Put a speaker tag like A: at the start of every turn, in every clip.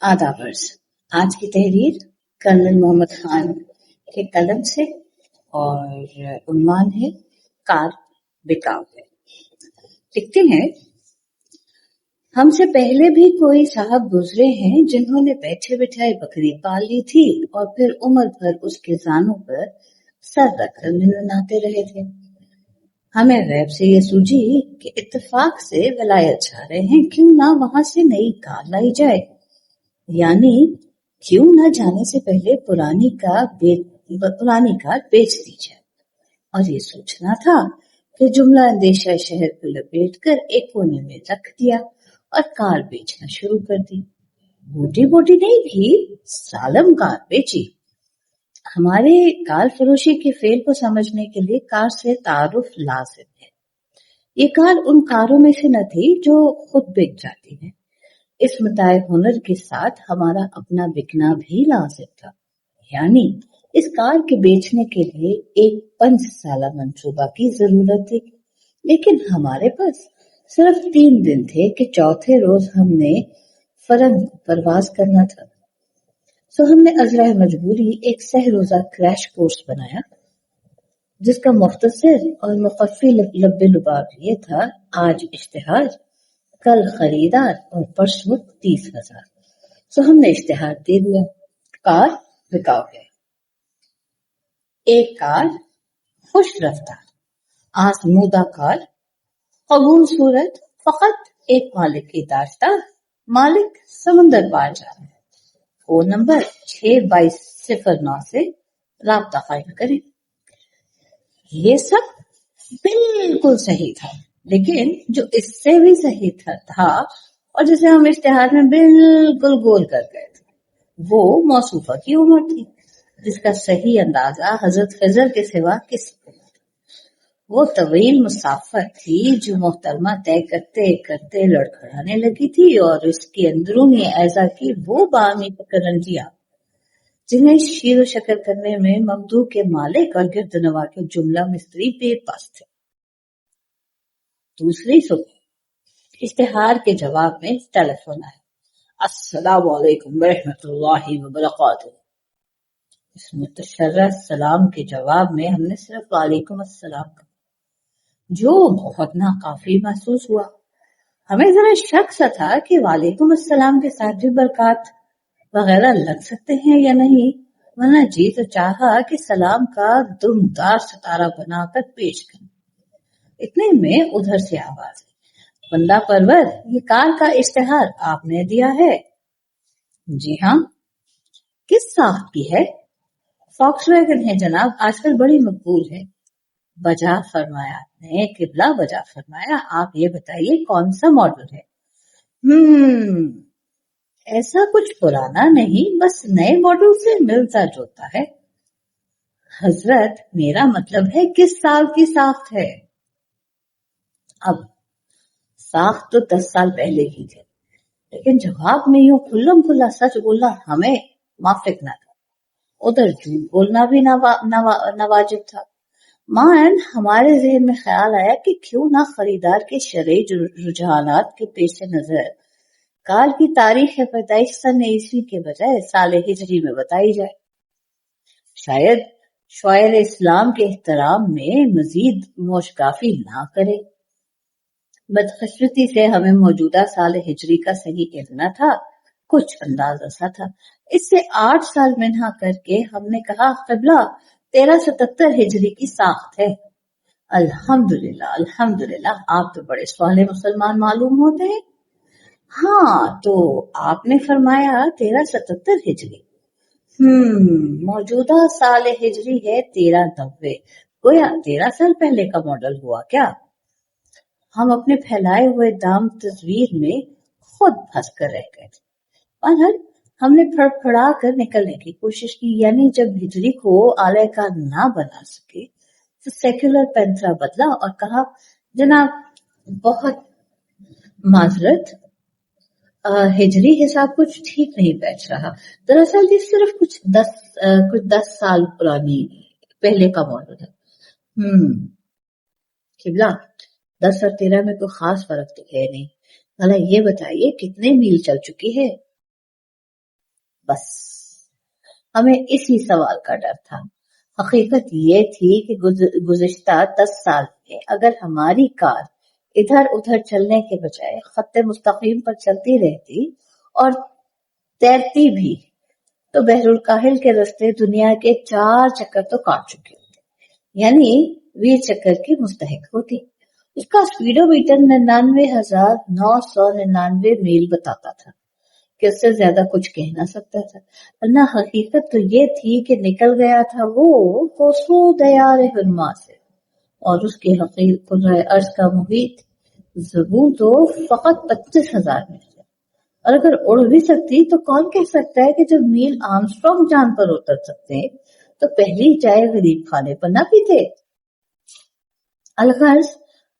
A: आदाबर्स। आज की तहरीर कर्नल मोहम्मद खान के कलम से और उन्वान है कार बिकाऊ है। लिखते हैं, हमसे पहले भी कोई साहब गुजरे हैं जिन्होंने बैठे बिठाए बकरी पाल ली थी और फिर उम्र भर उसके जानों पर सर रखकर मिनमिनाते रहे थे। हमें गैब से ये सूझी कि इत्तेफाक से विलायत जा रहे हैं, क्यों ना वहां से नई कार लाई जाए, यानी क्यों न जाने से पहले पुरानी कार बेच दी जाए। और ये सोचना था कि जुमला अंदेशा शहर को लपेट कर एक कोने में रख दिया और कार बेचना शुरू कर दी। मोटी मोटी नहीं भी, सालम कार बेची। हमारे कार फरोशी के फेल को समझने के लिए कार से तारुफ लाजिम है। ये कार उन कारों में से न थी जो खुद बिक जाती है। इस मताए हुनर के साथ हमारा अपना बिकना भी लाजिम था, यानी इस कार के बेचने के लिए एक 5 साला मंसूबा की जरूरत थी। लेकिन हमारे पास सिर्फ 3 दिन थे कि चौथे रोज हमने फरंग परवाज करना था। सो हमने अजराए मजबूरी एक सह रोजा क्रैश कोर्स बनाया, जिसका मुख्तसर और मुकफ़ी लब्बे लुबाब ये था, आज इश्तिहार, कल खरीदार और परसों 30,000। सो हमने इश्तिहार दे दिया, कार बिकाऊ है। एक कार, खुश रफ्तार, आजमूदा कार, कबूल सूरत, फकत एक मालिक की दास्तां, मालिक समंदर पार जा रहा है। फोन नंबर 62209 से राब्ता कायम करें। ये सब बिल्कुल सही था, लेकिन जो इससे भी सही था और जिसे हम इश्तिहार में बिल्कुल गोल कर गए थे, वो मौसूफा की उम्र थी, जिसका सही अंदाजा हजरत खिजर के सिवा किसी को नहीं। वो तवील मुसाफर थी जो मोहतरमा तय करते करते लड़खड़ाने लगी थी, और इसकी अंदरूनी ऐजा की वो बामी करंजियां जिन्हें शीर शक्र करने में ममदू के मालिक और गिरदनवा के जुमला मिस्त्री बेबस थे। दूसरी सुबह इश्तिहार के जवाब में टेलीफोन आया, अस्सलामु अलैकुम रहमतुल्लाहि व बरकातुहू। इस मुतशर्रफ सलाम के जवाब में हमने सिर्फ वालेकुम अस्सलाम कहा, जो बहुत नाकाफी महसूस हुआ। हमें जरा शक सा था कि वालेकुम अस्सलाम के साथ भी बरकात वगैरह लग सकते हैं या नहीं, वरना जी तो चाहा कि सलाम का दुमदार सितारा बनाकर पेश करें। इतने में उधर से आवाज आई, बंदा परवर, ये कार का इश्तिहार आपने दिया है? जी हाँ। किस साख की है? फॉक्सवैगन है जनाब, आजकल बड़ी मकबूल है। बजा फरमाया आपने, किबला बजा फरमाया। आप ये बताइए कौन सा मॉडल है? ऐसा कुछ पुराना नहीं, बस नए मॉडल से मिलता जुलता है। हजरत, मेरा मतलब है किस साल की साख है? अब साख तो 10 साल पहले की थी, लेकिन जवाब में यूं खुल्लम खुल्ला सच बोलना हमें माफिक न था, उधर झूठ बोलना भी नवाजिब था। मान हमारे जहन में ख्याल आया कि क्यों ना खरीदार के शरई रुझानात के पेश नजर कार की तारीख पैदाइश सन ईस्वी के बजाय साल हिजरी में बताई जाए। शायद शायर इस्लाम के एहतराम में मजीद मोशगाफी ना करे। बदकिस्मती से हमें मौजूदा साल हिजरी का सही कहना था, कुछ अंदाजा सा था। इससे 8 साल मिन्हा करके हमने कहा, क़िबला 1377 हिजरी की साख्त है। अल्हम्दुलिल्लाह अल्हम्दुलिल्लाह, आप तो बड़े स्वाले मुसलमान मालूम होते हैं। हाँ, तो आपने फरमाया 1377 हिजरी। मौजूदा साल हिजरी है 1390, गोया 13 साल पहले का मॉडल हुआ क्या? हम अपने फैलाए हुए दाम तस्वीर में खुद फंस कर रह गए थे। पर हमने फड़फड़ा कर निकलने की कोशिश की, यानी जब हिजरी को आलय का ना बना सके तो सेक्युलर पैंतरा बदला और कहा, जनाब बहुत माजरत, हिजरी हिसाब कुछ ठीक नहीं बैठ रहा। दरअसल ये सिर्फ कुछ 10 साल पुरानी पहले का मॉडल है। किबला, 10 और 13 में कोई खास फर्क तो है नहीं। भला ये बताइए कितने मील चल चुकी है? बस हमें इसी सवाल का डर था। हकीकत ये थी कि गुज़िश्ता 10 साल में अगर हमारी कार इधर उधर चलने के बजाय खत्ते मुस्तकीम पर चलती रहती और तैरती भी तो बहरुल काहिल के रास्ते दुनिया के 4 चक्कर तो काट चुकी होती, यानी 20 चक्कर की मुस्तहिक होती। उसका स्पीडोमीटर 99,999 मील बताता था कि उससे ज्यादा कुछ कह ना सकता था, वरना हकीकत तो ये थी कि निकल गया था वो कोसों दयार हुरमा से, और उसके हकीक कुर्राए अर्ज का मुहीत ज़बून तो फकत 25,000 मील है। और अगर उड़ भी सकती तो कौन कह सकता है कि जब नील आर्मस्ट्रांग चांद पर उतर सकते तो पहली चाय गरीब खाने पर ना पीते। अलगर्ज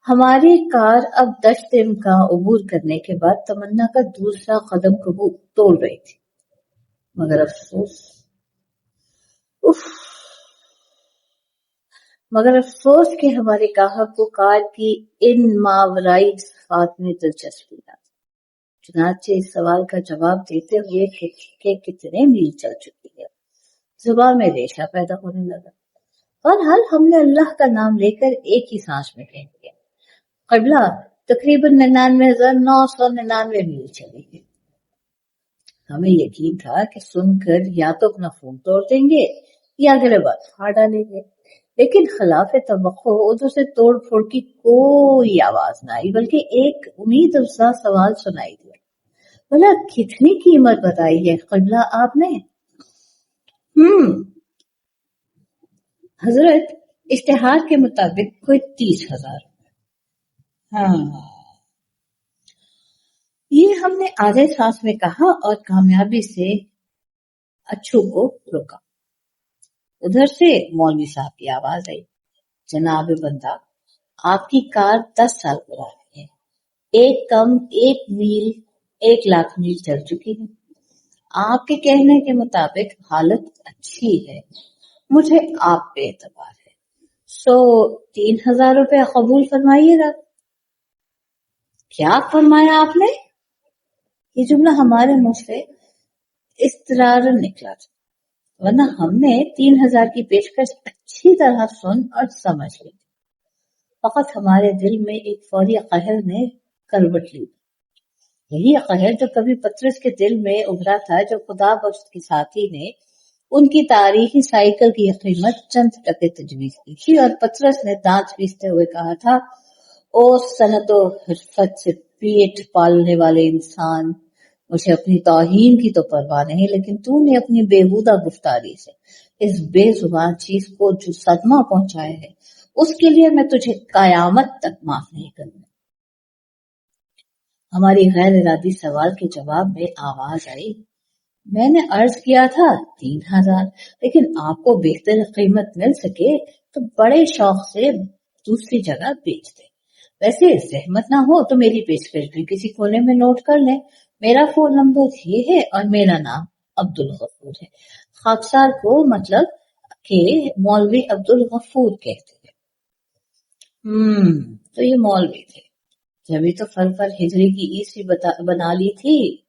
A: हमारी कार अब दश्त का अबूर करने के बाद तमन्ना का दूसरा कदम कबूल तोड़ रही थी, मगर अफसोस कि हमारे गाहक को कार की इन मावराई सिफात में दिलचस्पी न थी। चुनाचे इस सवाल का जवाब देते हुए कि कितने मील चल चुकी है, जुबान में रेशा पैदा होने लगा। बहरहाल हमने अल्लाह का नाम लेकर एक ही सांस में कह दिया, क़िबला तकरीबन 99,999 मील चली गई। हमें यकीन था कि सुनकर या तो अपना फोन तोड़ देंगे या अगले बात फाड़ डालेंगे, लेकिन खिलाफ तवक्को उधर से तोड़ फोड़ की कोई आवाज न आई, बल्कि एक उम्मीद अफजा सवाल सुनाई दिया, बोला कितनी कीमत बताई है क़िबला आपने? हजरत इश्तिहार के मुताबिक कोई 30,000। हाँ, ये हमने आधे सांस में कहा और कामयाबी से अच्छू को रोका। उधर से मौलवी साहब की आवाज आई, जनाब बंदा आपकी कार 10 साल पुरानी है, एक कम 1 मील 1 लाख मील चल चुकी है। आपके कहने के मुताबिक हालत अच्छी है, मुझे आप पे एतबार है, 3,000 रुपया कबूल फरमाइएगा। क्या फरमाया आपने? ये जुमला हमारे मुंह से इस्तरारन निकला था, वरना हमने 3,000 की पेशकश अच्छी तरह सुन और समझ ली। फकत हमारे दिल में एक फौरी कहर ने करवट ली, यही कहर जो कभी पतरस के दिल में उभरा था, जो खुदा बख्श के साथी ने उनकी तारीखी साइकिल की कीमत चंद टके तजवीज की थी और पतरस ने दांत पीसते हुए कहा था, ओ सनतो हिरफत से पेट पालने वाले इंसान, मुझे अपनी तौहीन की तो परवाह नहीं, लेकिन तूने अपनी बेहुदा गुफ्तारी से इस बेजुबान चीज को जो सदमा पहुंचाया है, उसके लिए मैं तुझे कयामत तक माफ नहीं करूंगा। हमारी गैर इरादी सवाल के जवाब में आवाज आई, मैंने अर्ज किया था 3,000, लेकिन आपको बेहतर कीमत मिल सके तो बड़े शौक से दूसरी जगह बेच दे। वैसे जहमत ना हो तो मेरी पेशकश भी किसी कोने में नोट कर ले। मेरा फोन नंबर ये है और मेरा नाम अब्दुल गफूर है। खाकसार को मतलब के मौलवी अब्दुल गफूर कहते थे। तो ये मौलवी थे, जभी तो फर हिजरी की ईस्वी बना ली थी।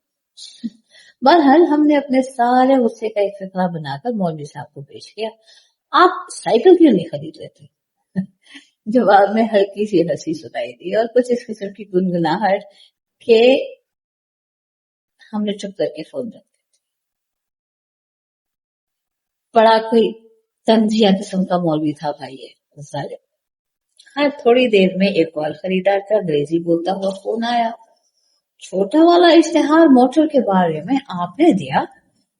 A: बहरहाल हमने अपने सारे गुस्से का एक फिकरा बनाकर मौलवी साहब को पेश किया, आप साइकिल क्यों नहीं खरीद लेते? जवाब में हल्की सी हंसी सुनाई दी और कुछ इस किस्म की गुनगुनाहट के हमने चुप करके फोन रख दिया। बड़ा कोई तंजिया किस्म का मौलवी था भाई ये जालिम। हाँ, थोड़ी देर में एक और खरीदार का अंग्रेजी बोलता हुआ फोन आया, छोटा वाला इश्तिहार मोटर के बारे में आपने दिया?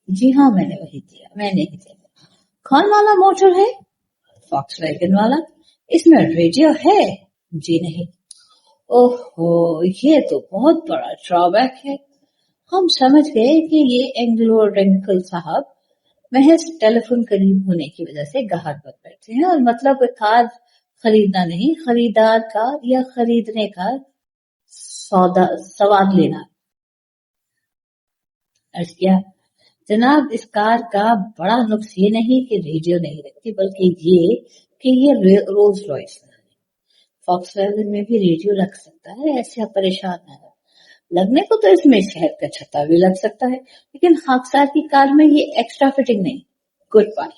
A: जी हाँ, मैंने वही दिया। मैंने ही दिया। कौन वाला मोटर है? फॉक्सवैगन वाला। इसमें रेडियो है? जी नहीं। ओहो, ये तो बहुत बड़ा ड्रॉबैक है। हम समझ गए कि ये एंग्लो रेंकल साहब महज टेलीफोन करीब होने की वजह से गाहक बन बैठे हैं और मतलब कार खरीदना नहीं, खरीदार का या खरीदने का सवाद लेना। अर्ज किया, जनाब इस कार का बड़ा नुक्स ये नहीं कि रेडियो नहीं रखती, बल्कि ये कि ये रोल्स रॉयस है। फॉक्सवैगन में भी रेडियो रख सकता है, ऐसे आप परेशान न हो। लगने को तो इसमें शहर का छत्ता भी लग सकता है, लेकिन खाकसार की कार में ये एक्स्ट्रा फिटिंग नहीं। Goodbye.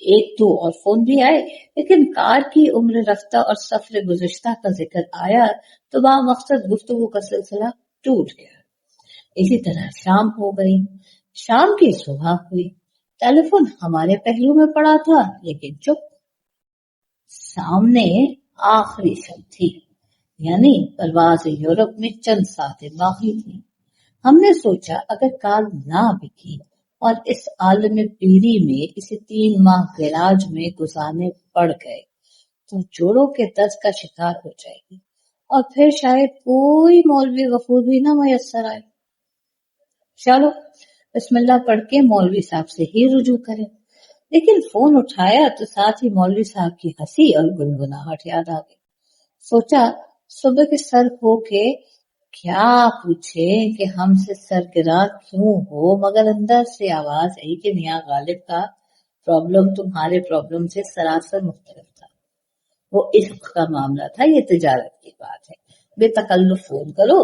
A: एक दो और फोन भी आए, लेकिन कार की उम्र रफ्ता और सफर गुज़श्ता का जिक्र आया तो बामकसद गुफ्तगू का सिलसिला टूट गया। इसी तरह शाम हो गई, शाम की सुबह हुई, टेलीफोन हमारे पहलू में पड़ा था, लेकिन चुप। सामने आखिरी शब थी, यानी परवाज़ यूरोप में चंद सातें बाकी थी। हमने सोचा अगर कार ना बिकी और इस आलम पीरी में इसे 3 माह गैराज में गुजारने पड़ गए तो जोड़ों के दर्द का शिकार हो जाएगी और फिर शायद कोई मौलवी गफूर भी ना मयसर आए। चलो बिस्मिल्लाह पढ़ के मौलवी साहब से ही रुजू करें। लेकिन फोन उठाया तो साथ ही मौलवी साहब की हंसी और गुनगुनाहट याद आ गई। सोचा सुबह के सर हो के क्या पूछे कि हमसे सरगिरा क्यों हो, मगर अंदर से आवाज आई कि मियां गालिब का प्रॉब्लम तुम्हारे प्रॉब्लम से सरासर मुख्तलिफ था। वो इश्क का मामला था, ये तिजारत की बात है। बेतकल्लुफ फोन करो।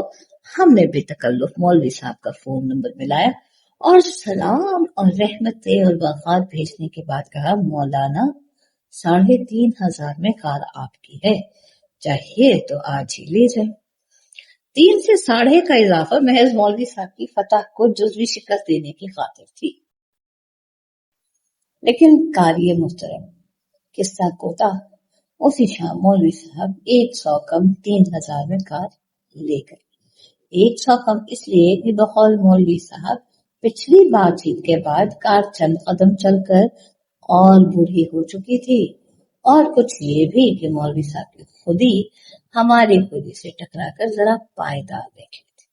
A: हमने बेतकल्लुफ मौलवी साहब का फोन नंबर मिलाया और सलाम और रहमतें और बरकत भेजने के बाद कहा, मौलाना 3,500 में कार आपकी है, चाहिए तो आज ही ले जाए। 3 से 1.5 का इजाफा महज मौलवी साहब की फतह को जुज़वी शिकस्त देने की खातिर थी। लेकिन कारिये मुहतरम किस्सा कोता उसी शाम मौलवी साहब 100 कम 3,000 में कार ले गए। 100 कम इसलिए कि बकौल मौलवी साहब पिछली बातचीत के बाद कार चंद कदम चलकर और बूढ़ी हो चुकी थी, और कुछ ये भी कि मौलवी साहब की खुदी हमारी खुदी से टकराकर जरा पायदार देख ली थी।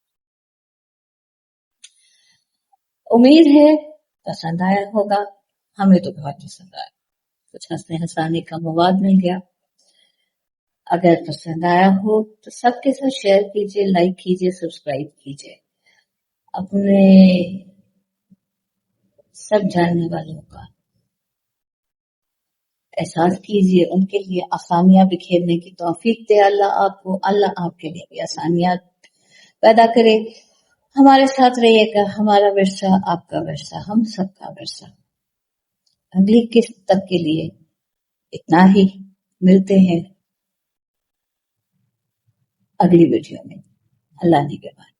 A: उम्मीद है पसंद आया होगा। हमें तो बहुत पसंद आया, कुछ हंसने हंसाने का मवाद मिल गया। अगर पसंद आया हो तो सबके साथ शेयर कीजिए, लाइक कीजिए, सब्सक्राइब कीजिए। अपने सब जानने वालों का एहसास कीजिए, उनके लिए आसानियां बिखेरने की तौफीक दे अल्लाह आपको। अल्लाह आपके लिए भी आसानियां पैदा करे। हमारे साथ रहिएगा। हमारा विरसा आपका विरसा, हम सबका विरसा। अगली किस्त तक के लिए इतना ही। मिलते हैं अगली वीडियो में। अल्लाह निगहबान।